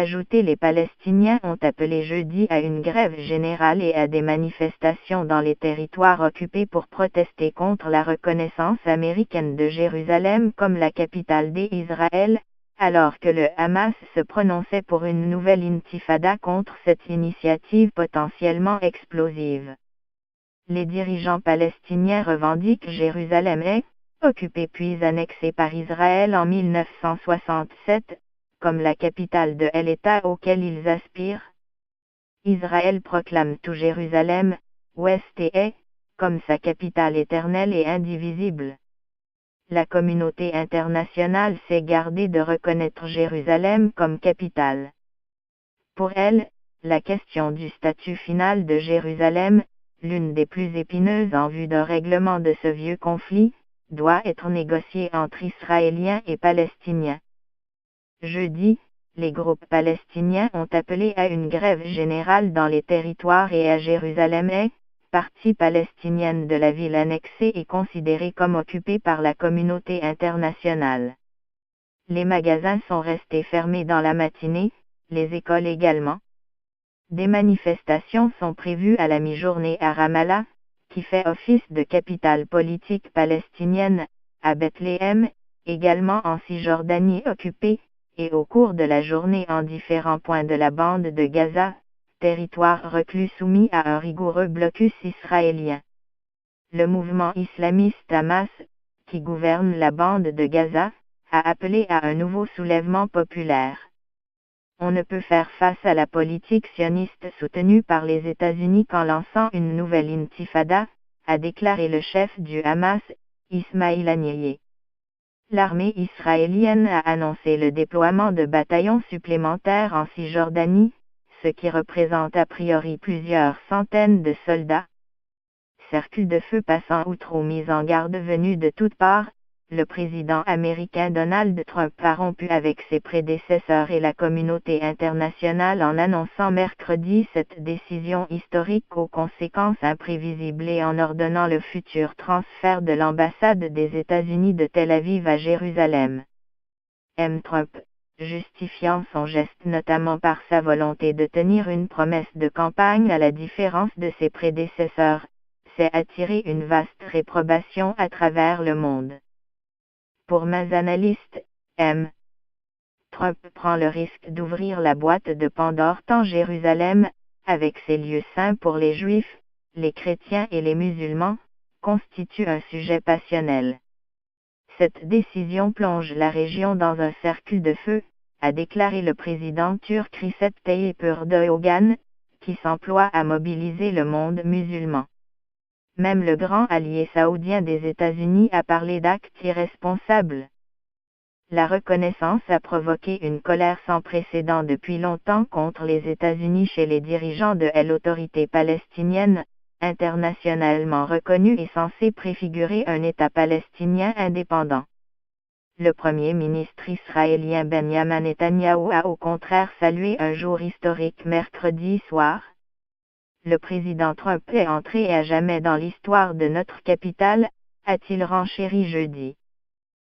Ajouté, les Palestiniens ont appelé jeudi à une grève générale et à des manifestations dans les territoires occupés pour protester contre la reconnaissance américaine de Jérusalem comme la capitale d'Israël, alors que le Hamas se prononçait pour une nouvelle intifada contre cette initiative potentiellement explosive. Les dirigeants palestiniens revendiquent Jérusalem est occupée puis annexée par Israël en 1967, comme la capitale de l'État auquel ils aspirent. Israël proclame tout Jérusalem, ouest et est, comme sa capitale éternelle et indivisible. La communauté internationale s'est gardée de reconnaître Jérusalem comme capitale. Pour elle, la question du statut final de Jérusalem, l'une des plus épineuses en vue d'un règlement de ce vieux conflit, doit être négociée entre Israéliens et Palestiniens. Jeudi, les groupes palestiniens ont appelé à une grève générale dans les territoires et à Jérusalem est, partie palestinienne de la ville annexée et considérée comme occupée par la communauté internationale. Les magasins sont restés fermés dans la matinée, les écoles également. Des manifestations sont prévues à la mi-journée à Ramallah, qui fait office de capitale politique palestinienne, à Bethléem, également en Cisjordanie occupée, et au cours de la journée en différents points de la bande de Gaza, territoire reclus soumis à un rigoureux blocus israélien. Le mouvement islamiste Hamas, qui gouverne la bande de Gaza, a appelé à un nouveau soulèvement populaire. On ne peut faire face à la politique sioniste soutenue par les États-Unis qu'en lançant une nouvelle intifada, a déclaré le chef du Hamas, Ismail Haniyeh. L'armée israélienne a annoncé le déploiement de bataillons supplémentaires en Cisjordanie, ce qui représente a priori plusieurs centaines de soldats. Cercle de feu passant outre aux mises en garde venues de toutes parts, le président américain Donald Trump a rompu avec ses prédécesseurs et la communauté internationale en annonçant mercredi cette décision historique aux conséquences imprévisibles et en ordonnant le futur transfert de l'ambassade des États-Unis de Tel Aviv à Jérusalem. Trump, justifiant son geste notamment par sa volonté de tenir une promesse de campagne à la différence de ses prédécesseurs, s'est attiré une vaste réprobation à travers le monde. Pour mains analystes, Trump prend le risque d'ouvrir la boîte de Pandore tant Jérusalem, avec ses lieux saints pour les Juifs, les chrétiens et les musulmans, constitue un sujet passionnel. Cette décision plonge la région dans un cercle de feu, a déclaré le président turc Recep Tayyip Erdogan, qui s'emploie à mobiliser le monde musulman. Même le grand allié saoudien des États-Unis a parlé d'actes irresponsables. La reconnaissance a provoqué une colère sans précédent depuis longtemps contre les États-Unis chez les dirigeants de l'autorité palestinienne, internationalement reconnue et censée préfigurer un État palestinien indépendant. Le Premier ministre israélien Benjamin Netanyahou a au contraire salué un jour historique mercredi soir. Le président Trump est entré à jamais dans l'histoire de notre capitale, a-t-il renchéri jeudi.